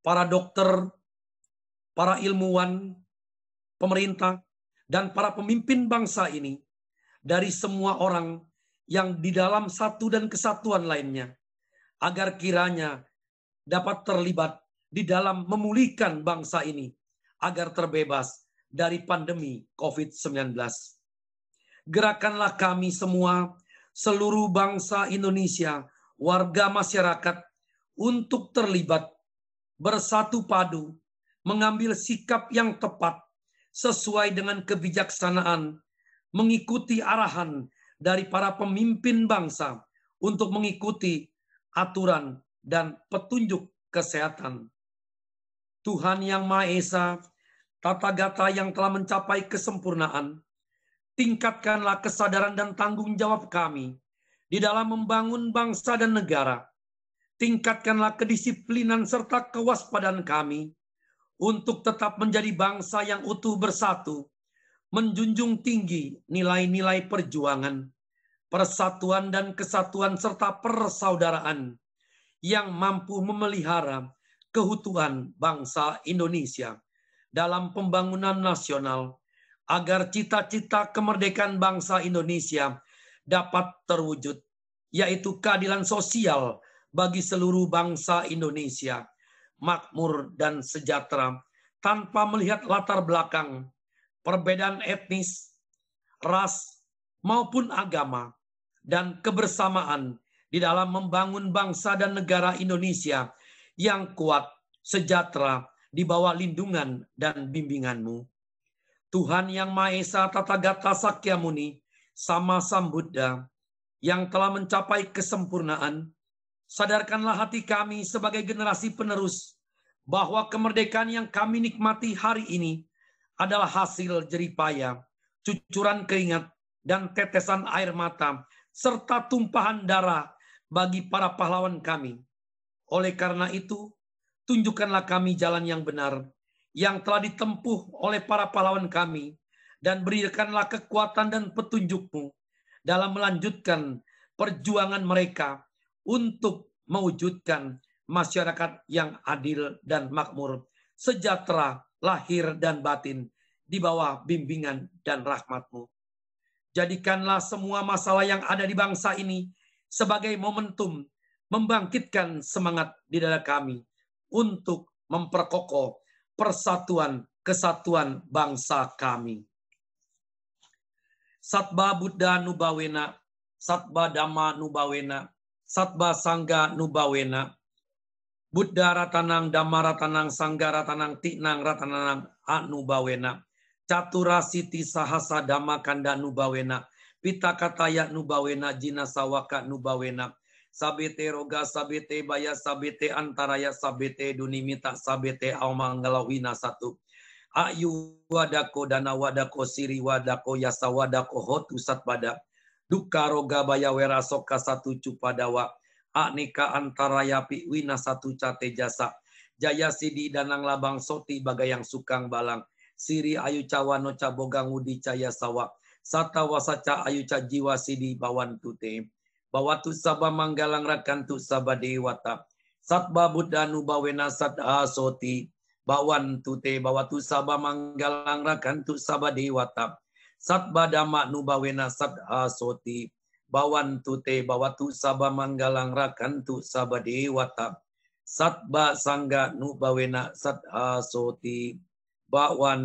para dokter, para ilmuwan, pemerintah, dan para pemimpin bangsa ini dari semua orang yang di dalam satu dan kesatuan lainnya, agar kiranya dapat terlibat di dalam memulihkan bangsa ini agar terbebas dari pandemi COVID-19. Gerakanlah kami semua, seluruh bangsa Indonesia, warga masyarakat, untuk terlibat, bersatu padu, mengambil sikap yang tepat, sesuai dengan kebijaksanaan, mengikuti arahan dari para pemimpin bangsa untuk mengikuti aturan dan petunjuk kesehatan. Tuhan Yang Maha Esa, Tathagata yang telah mencapai kesempurnaan, tingkatkanlah kesadaran dan tanggung jawab kami di dalam membangun bangsa dan negara. Tingkatkanlah kedisiplinan serta kewaspadaan kami untuk tetap menjadi bangsa yang utuh bersatu, menjunjung tinggi nilai-nilai perjuangan, persatuan dan kesatuan serta persaudaraan yang mampu memelihara keutuhan bangsa Indonesia dalam pembangunan nasional, agar cita-cita kemerdekaan bangsa Indonesia dapat terwujud, yaitu keadilan sosial bagi seluruh bangsa Indonesia, makmur dan sejahtera, tanpa melihat latar belakang, perbedaan etnis, ras, maupun agama, dan kebersamaan di dalam membangun bangsa dan negara Indonesia yang kuat, sejahtera, di bawah lindungan dan bimbingan-Mu. Tuhan Yang Maha Esa Tathagata Sakyamuni, Sama Sambuddha, yang telah mencapai kesempurnaan, sadarkanlah hati kami sebagai generasi penerus bahwa kemerdekaan yang kami nikmati hari ini adalah hasil jerih payah, cucuran keringat, dan tetesan air mata, serta tumpahan darah bagi para pahlawan kami. Oleh karena itu, tunjukkanlah kami jalan yang benar, yang telah ditempuh oleh para pahlawan kami, dan berikanlah kekuatan dan petunjuk-Mu dalam melanjutkan perjuangan mereka untuk mewujudkan masyarakat yang adil dan makmur, sejahtera lahir dan batin di bawah bimbingan dan rahmat-Mu. Jadikanlah semua masalah yang ada di bangsa ini sebagai momentum membangkitkan semangat di dada kami untuk memperkokoh persatuan kesatuan bangsa kami. Satba Buddha Nubawena, Satba Dhamma Nubawena, Satba Sangga Nubawena, Buddha Ratanang, Dhamma Ratanang, Sangga Ratanang, Tiknang Ratanang, Anubawena, Catura Siti Sahasa Dhamma Kanda Nubawena, Pitakataya Nubawena, Jina Sawaka Nubawena, Sabete Roga, Sabete Baya, Sabete Antaraya, Sabete Dunimita, Sabete Aumangalawina Satu, Ayu Wadako Dana Wadako Siri Wadako Yasa Wadako Hotu Satpada, Duka Roga Baya Wera Soka Satu Cupadawa, Anika Antaraya Piwina Satu Cate Jasa, Jaya Sidi Danang Labang Soti Bagayang Sukang Balang, Siri Ayu Cawano Cabogang Udi Caya Sawa, Sata Wasaca Ayu Cajiwa Sidi Bawan Tute, Bawatu Sabah Manggalang Rakantu Sabah Dewata, Satba Buddha Nubawena Sadha Soti, Bawan Tute Bawatu Sabah Manggalang Rakantu Sabah Dewata, Satba Dhamma Nubawena Sadha Soti, Bawan Tute Bawatu Sabah Manggalang Rakantu Sabah Dewata, Satba Sangga Nubawena Sadha Soti, Bawan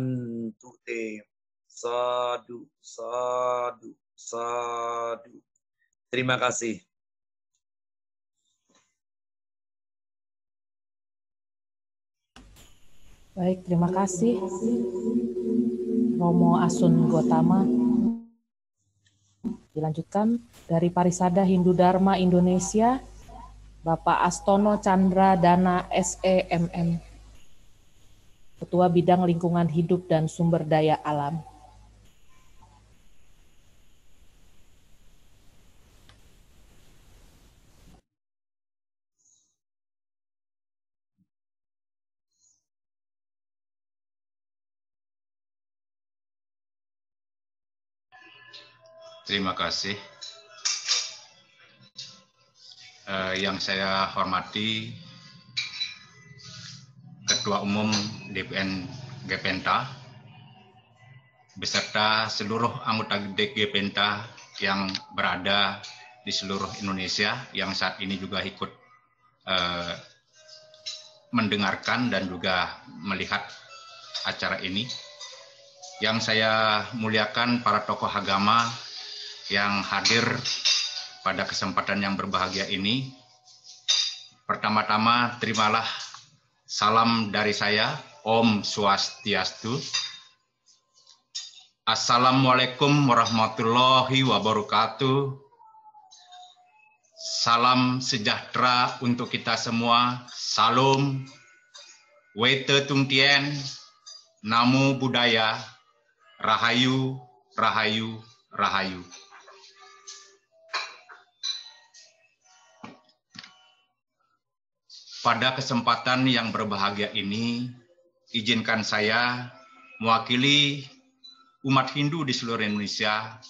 Tute. Sadu, sadu, sadu. Terima kasih. Baik, terima kasih Romo Asun Gotama. Dilanjutkan dari Parisada Hindu Dharma Indonesia, Bapak Astono Chandra Dana SEMM, Ketua Bidang Lingkungan Hidup dan Sumber Daya Alam. Terima kasih. Yang saya hormati Ketua Umum DPN Gepenta beserta seluruh anggota Gepenta yang berada di seluruh Indonesia yang saat ini juga ikut mendengarkan dan juga melihat acara ini. Yang saya muliakan para tokoh agama yang hadir pada kesempatan yang berbahagia ini. Pertama-tama terimalah salam dari saya, Om Swastiastu. Assalamualaikum warahmatullahi wabarakatuh. Salam sejahtera untuk kita semua. Salam, Wete Tung Tien, Namo Buddhaya, Rahayu, Rahayu, Rahayu. Pada kesempatan yang berbahagia ini, izinkan saya mewakili umat Hindu di seluruh Indonesia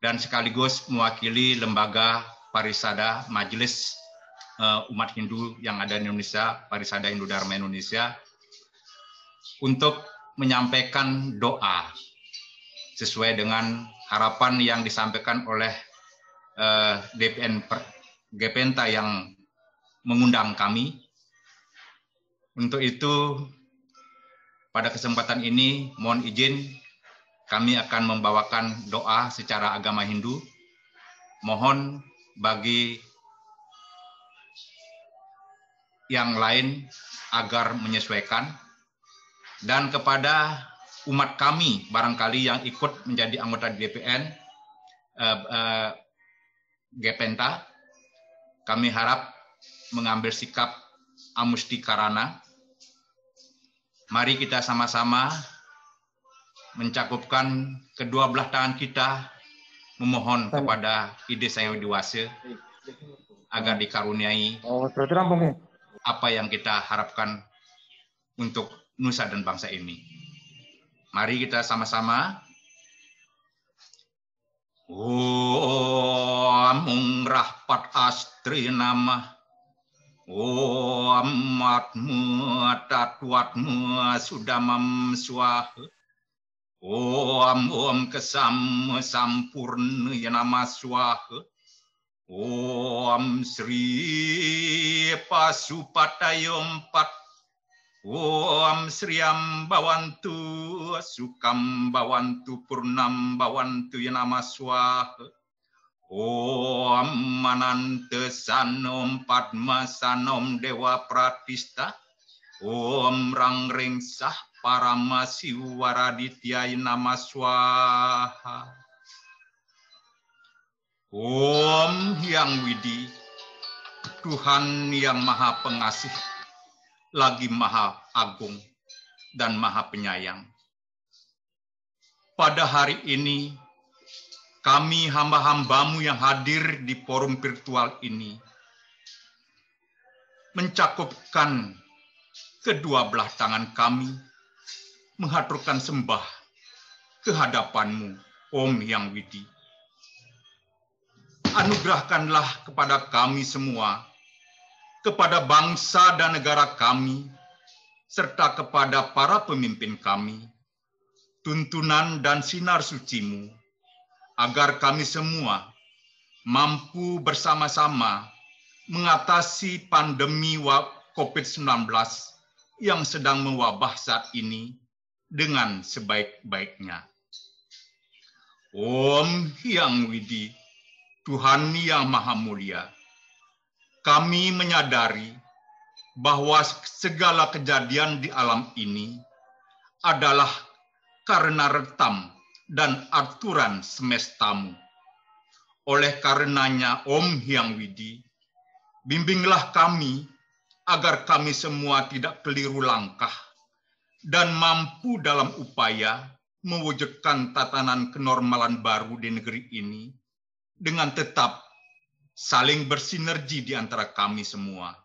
dan sekaligus mewakili Lembaga Parisada Majelis umat Hindu yang ada di Indonesia, Parisada Hindu Dharma Indonesia, untuk menyampaikan doa sesuai dengan harapan yang disampaikan oleh DPN Gepenta yang mengundang kami. Untuk itu, pada kesempatan ini, mohon izin kami akan membawakan doa secara agama Hindu. Mohon bagi yang lain agar menyesuaikan. Dan kepada umat kami, barangkali yang ikut menjadi anggota DPN Gepenta, kami harap mengambil sikap amustikarana. Mari kita sama-sama mencakupkan kedua belah tangan kita, memohon kepada Ide Sang Hyang Widi Wase agar dikaruniai apa yang kita harapkan untuk nusa dan bangsa ini. Mari kita sama-sama. Om Rahpat Astri Nama, Om Matmu Tatuatmu Sudamam Swaha, Om Kesam Sampurna Nama Swaha, Om Sri Pasupatayompat, Om Sriam Bawantu Sukam Bawantu Purnam Bawantu Yanama Swaha, Om Manante Sanom Padma Sanom Dewa Pratista, Om Rangrengsah Paramasiwaraditya Yanama Swaha, Om Hyang Widi, Tuhan yang Maha Pengasih, lagi Maha Agung dan Maha Penyayang. Pada hari ini, kami hamba-hambamu yang hadir di forum virtual ini mencakupkan kedua belah tangan kami, menghaturkan sembah kehadapanmu, Om Hyang Widi. Anugerahkanlah kepada kami semua, kepada bangsa dan negara kami, serta kepada para pemimpin kami, tuntunan dan sinar suci-Mu, agar kami semua mampu bersama-sama mengatasi pandemi COVID-19 yang sedang mewabah saat ini dengan sebaik-baiknya. Om Hyang Widi, Tuhan yang Maha Mulia, kami menyadari bahwa segala kejadian di alam ini adalah karena retam dan aturan semestamu. Oleh karenanya, Om Hyang Widi, bimbinglah kami agar kami semua tidak keliru langkah dan mampu dalam upaya mewujudkan tatanan kenormalan baru di negeri ini dengan tetap saling bersinergi di antara kami semua.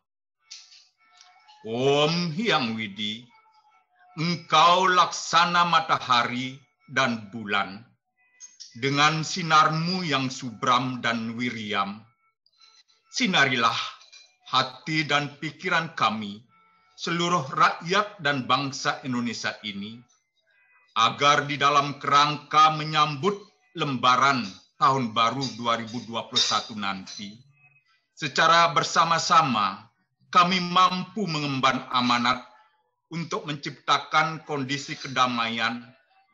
Om Hyang Widi, Engkau laksana matahari dan bulan, dengan sinarmu yang subram dan wiriam, sinarilah hati dan pikiran kami, seluruh rakyat dan bangsa Indonesia ini, agar di dalam kerangka menyambut lembaran Tahun Baru 2021 nanti, secara bersama-sama kami mampu mengemban amanat untuk menciptakan kondisi kedamaian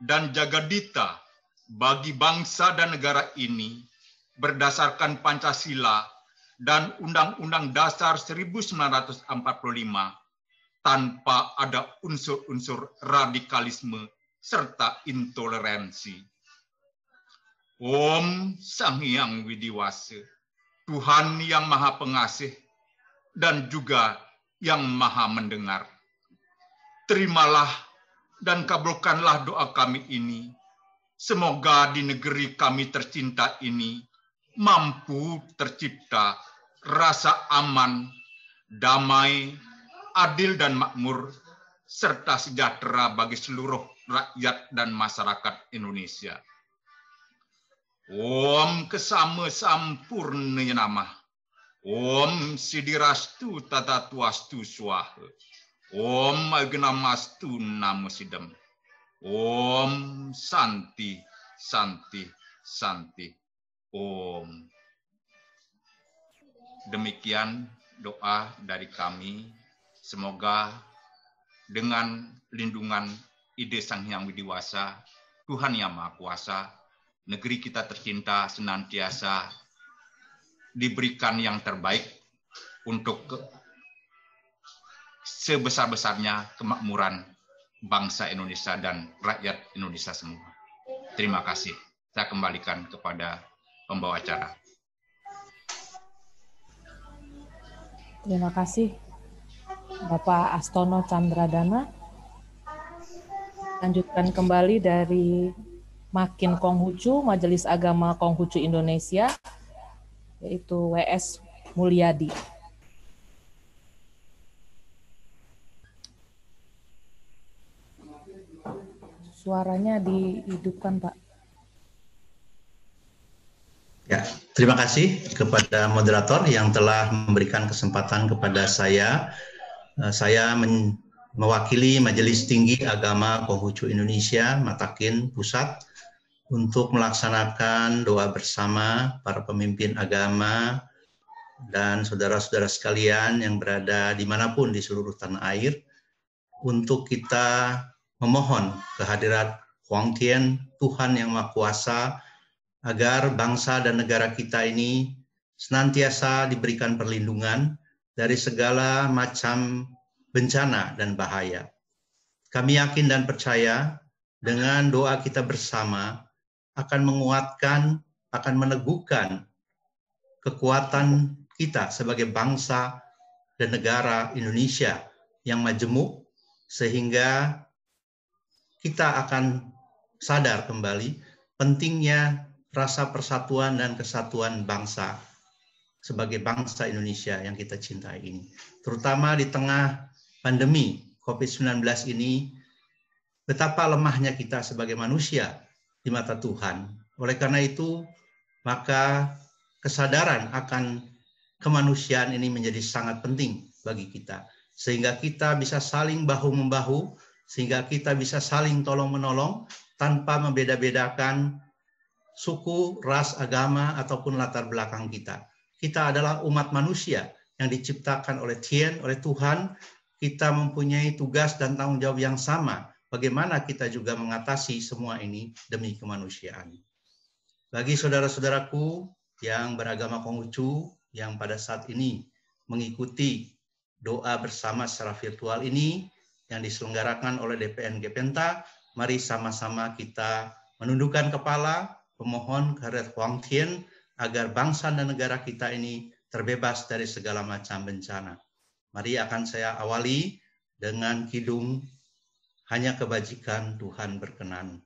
dan jagadita bagi bangsa dan negara ini berdasarkan Pancasila dan Undang-Undang Dasar 1945 tanpa ada unsur-unsur radikalisme serta intoleransi. Om Sang Hyang Widi Wase, Tuhan yang Maha Pengasih dan juga yang Maha Mendengar. Terimalah dan kabulkanlah doa kami ini. Semoga di negeri kami tercinta ini mampu tercipta rasa aman, damai, adil dan makmur, serta sejahtera bagi seluruh rakyat dan masyarakat Indonesia. Om Kesama Sampurna Nama, Om Sidirastu Tatatuastu Swaha. Om Agnamastu Namosidam. Om Santi, Santi, Santi. Om. Demikian doa dari kami. Semoga dengan lindungan ide Sang Hyang Widiwasa, Tuhan Yang Maha Kuasa, negeri kita tercinta senantiasa diberikan yang terbaik untuk sebesar-besarnya kemakmuran bangsa Indonesia dan rakyat Indonesia semua. Terima kasih. Saya kembalikan kepada pembawa acara. Terima kasih Bapak Astono Chandradana. Lanjutkan kembali dari Makin Konghucu, Majelis Agama Konghucu Indonesia, yaitu W.S. Mulyadi. Suaranya dihidupkan, Pak. Ya, terima kasih kepada moderator yang telah memberikan kesempatan kepada saya. Saya mewakili Majelis Tinggi Agama Konghucu Indonesia, Matakin Pusat, untuk melaksanakan doa bersama para pemimpin agama dan saudara-saudara sekalian yang berada dimanapun di seluruh tanah air, untuk kita memohon kehadirat Huang Tian, Tuhan Yang Maha Kuasa, agar bangsa dan negara kita ini senantiasa diberikan perlindungan dari segala macam bencana dan bahaya. Kami yakin dan percaya dengan doa kita bersama akan menguatkan, akan meneguhkan kekuatan kita sebagai bangsa dan negara Indonesia yang majemuk, sehingga kita akan sadar kembali pentingnya rasa persatuan dan kesatuan bangsa sebagai bangsa Indonesia yang kita cintai ini. Terutama di tengah pandemi COVID-19 ini, betapa lemahnya kita sebagai manusia di mata Tuhan. Oleh karena itu, maka kesadaran akan kemanusiaan ini menjadi sangat penting bagi kita. Sehingga kita bisa saling bahu-membahu, sehingga kita bisa saling tolong-menolong tanpa membeda-bedakan suku, ras, agama, ataupun latar belakang kita. Kita adalah umat manusia yang diciptakan oleh Tuhan. Kita mempunyai tugas dan tanggung jawab yang sama. Bagaimana kita juga mengatasi semua ini demi kemanusiaan. Bagi saudara-saudaraku yang beragama Konghucu, yang pada saat ini mengikuti doa bersama secara virtual ini, yang diselenggarakan oleh DPN Gepenta, mari sama-sama kita menundukkan kepala, memohon kehadirat Huang Tian, agar bangsa dan negara kita ini terbebas dari segala macam bencana. Mari akan saya awali dengan kidung Hanya Kebajikan Tuhan Berkenan.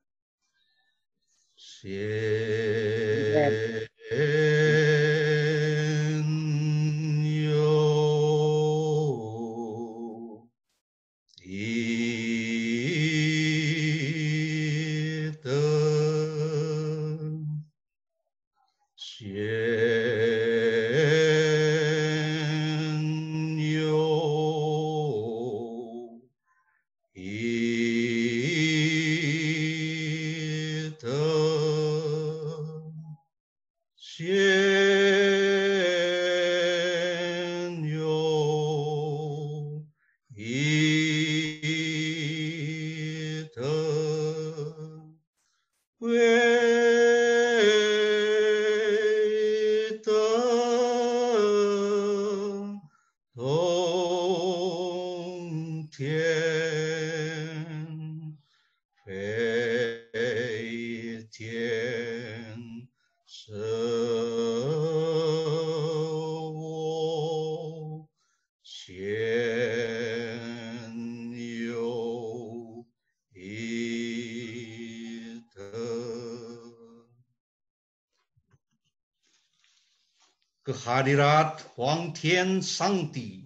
Kehadirat Huang Tian Sangti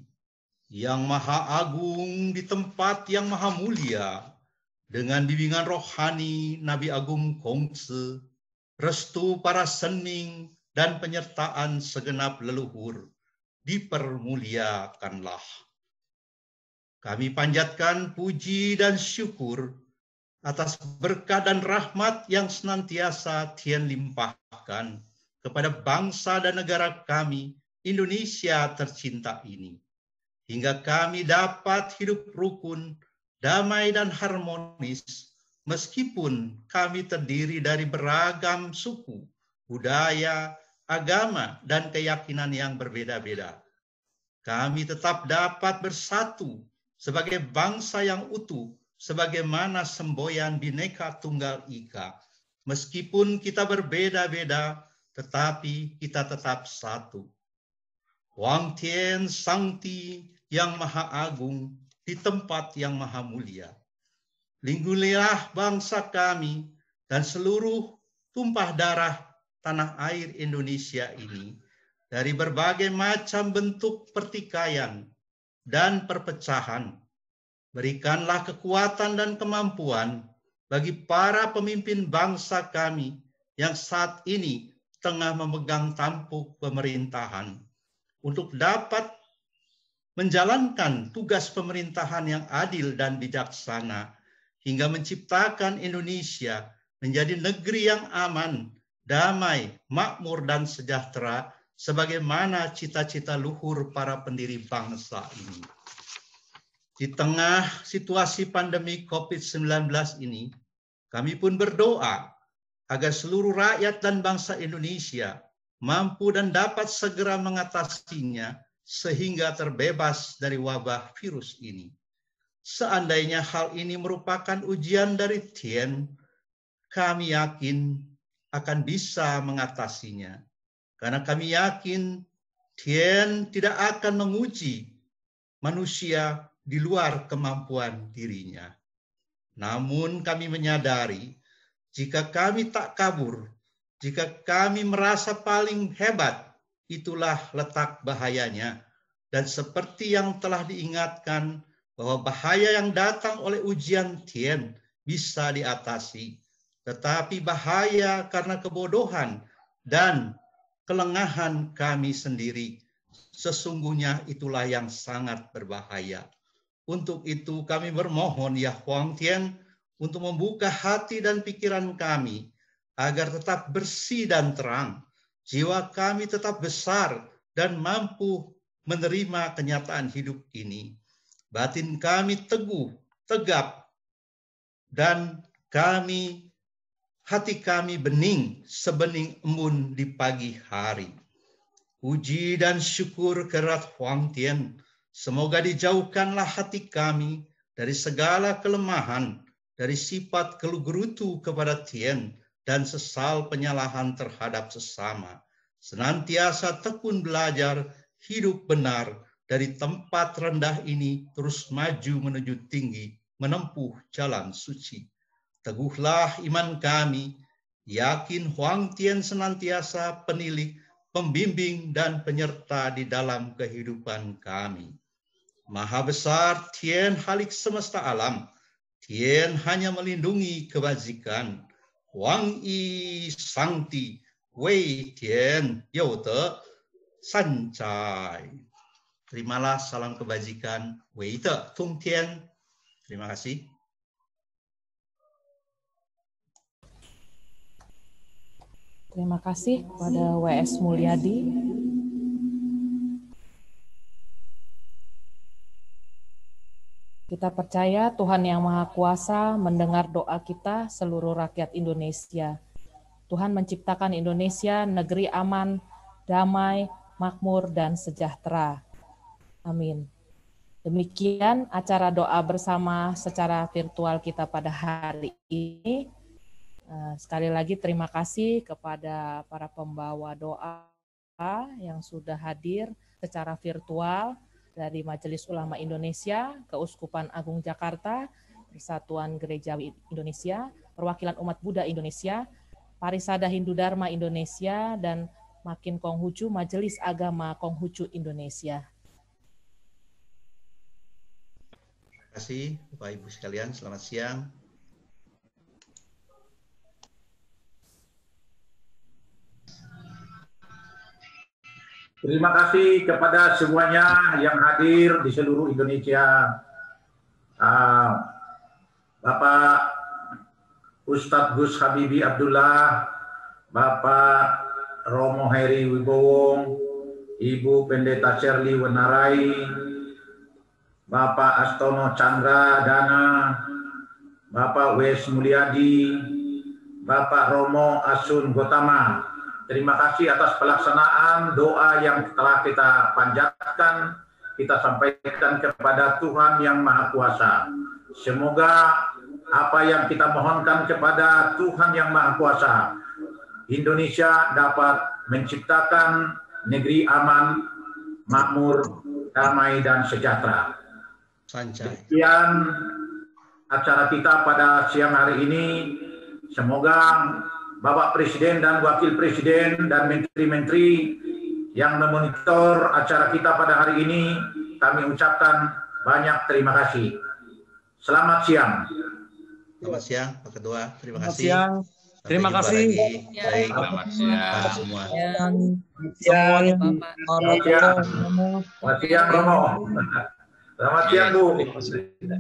yang Maha Agung di tempat yang Maha Mulia, dengan bimbingan rohani Nabi Agung Kongtse, restu para sening dan penyertaan segenap leluhur, dipermuliakanlah. Kami panjatkan puji dan syukur atas berkat dan rahmat yang senantiasa Tien limpahkan kepada bangsa dan negara kami, Indonesia tercinta ini. Hingga kami dapat hidup rukun, damai dan harmonis, meskipun kami terdiri dari beragam suku, budaya, agama, dan keyakinan yang berbeda-beda. Kami tetap dapat bersatu sebagai bangsa yang utuh, sebagaimana semboyan Bhinneka Tunggal Ika. Meskipun kita berbeda-beda, tetapi kita tetap satu. Huang Tian Sangti yang Maha Agung di tempat yang Maha Mulia. Lindungilah bangsa kami dan seluruh tumpah darah tanah air Indonesia ini dari berbagai macam bentuk pertikaian dan perpecahan. Berikanlah kekuatan dan kemampuan bagi para pemimpin bangsa kami yang saat ini tengah memegang tampuk pemerintahan untuk dapat menjalankan tugas pemerintahan yang adil dan bijaksana hingga menciptakan Indonesia menjadi negeri yang aman, damai, makmur, dan sejahtera sebagaimana cita-cita luhur para pendiri bangsa ini. Di tengah situasi pandemi COVID-19 ini, kami pun berdoa agar seluruh rakyat dan bangsa Indonesia mampu dan dapat segera mengatasinya sehingga terbebas dari wabah virus ini. Seandainya hal ini merupakan ujian dari Tien, kami yakin akan bisa mengatasinya. Karena kami yakin Tien tidak akan menguji manusia di luar kemampuan dirinya. Namun kami menyadari jika kami tak kabur, jika kami merasa paling hebat, itulah letak bahayanya. Dan seperti yang telah diingatkan bahwa bahaya yang datang oleh ujian Tien bisa diatasi. Tetapi bahaya karena kebodohan dan kelengahan kami sendiri, sesungguhnya itulah yang sangat berbahaya. Untuk itu kami bermohon ya Huang Tian untuk membuka hati dan pikiran kami agar tetap bersih dan terang. Jiwa kami tetap besar dan mampu menerima kenyataan hidup ini. Batin kami teguh, tegap, dan hati kami bening sebening embun di pagi hari. Puji dan syukur kepada Huang Tian. Semoga dijauhkanlah hati kami dari segala kelemahan, dari sifat kelugurutu kepada Tien, dan sesal penyalahan terhadap sesama. Senantiasa tekun belajar, hidup benar, dari tempat rendah ini terus maju menuju tinggi, menempuh jalan suci. Teguhlah iman kami, yakin Huang Tian senantiasa penilik, pembimbing, dan penyerta di dalam kehidupan kami. Maha besar Tien Halik semesta alam, Tien hanya melindungi kebajikan. Huang Yi Sangti, Wei Tien Yau Te San Cai. Terimalah salam kebajikan, Wei Te Tung Tien. Terima kasih. Terima kasih kepada W.S. Mulyadi. Kita percaya Tuhan Yang Maha Kuasa mendengar doa kita seluruh rakyat Indonesia. Tuhan menciptakan Indonesia negeri aman, damai, makmur, dan sejahtera. Amin. Demikian acara doa bersama secara virtual kita pada hari ini. Sekali lagi terima kasih kepada para pembawa doa yang sudah hadir secara virtual dari Majelis Ulama Indonesia, Keuskupan Agung Jakarta, Persatuan Gerejawi Indonesia, Perwakilan Umat Buddha Indonesia, Parisada Hindu Dharma Indonesia, dan Makin Konghucu Majelis Agama Konghucu Indonesia. Terima kasih Bapak Ibu sekalian, selamat siang. Terima kasih kepada semuanya yang hadir di seluruh Indonesia. Bapak Ustadz Gus Habibi Abdullah, Bapak Romo Heri Wibowo, Ibu Pendeta Shirley Wenarai, Bapak Astono Chandra Dana, Bapak Wes Mulyadi, Bapak Romo Asun Gotama. Terima kasih atas pelaksanaan doa yang telah kita panjatkan, kita sampaikan kepada Tuhan yang Maha Kuasa. Semoga apa yang kita mohonkan kepada Tuhan yang Maha Kuasa, Indonesia dapat menciptakan negeri aman, makmur, damai, dan sejahtera. Sekian acara kita pada siang hari ini. Semoga Bapak Presiden dan Wakil Presiden dan Menteri-Menteri yang memonitor acara kita pada hari ini, kami ucapkan banyak terima kasih. Selamat siang. Selamat siang, Pak Ketua. Terima kasih. Siang. Terima kasih. Baik, selamat siang semua. Siang, Selamat siang, Romo. Selamat siang, Bu.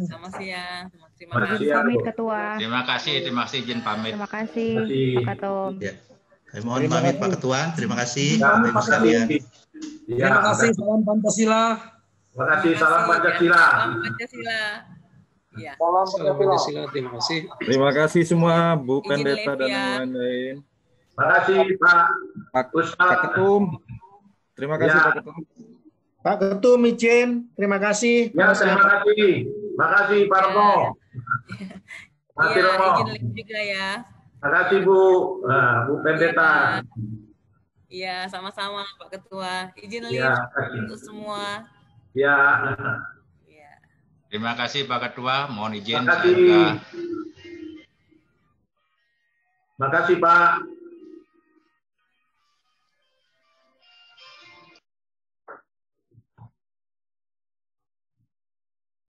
Selamat siang. Terima kasih. Pamit Ketua. Terima kasih izin pamit. Terima kasih, Pak Ketum. Ya. Kami mohon pamit Pak Ketua. Terima kasih Bapak Ibu sekalian. Terima kasih. Salam Pancasila. Terima kasih. Salam Pancasila. Salam Pancasila. Ya. Salam Pancasila. Terima kasih. Terima kasih semua Bu Izin Pendeta dan live, ya. yang lain-lain. Terima kasih Pak Pak Ketum. Terima kasih Ya. Pak Ketum. Pak Ketum izin, terima kasih. Ya, terima kasih. Terima kasih Pak Romo. Terima kasih Romo. Izin live juga ya. Terima kasih Bu, Bu Pendeta. Iya, sama-sama Pak Ketua. Izin live Ya, untuk semua. ya. Terima kasih Pak Ketua. Mohon izin Terima kasih. semoga Terima kasih Pak.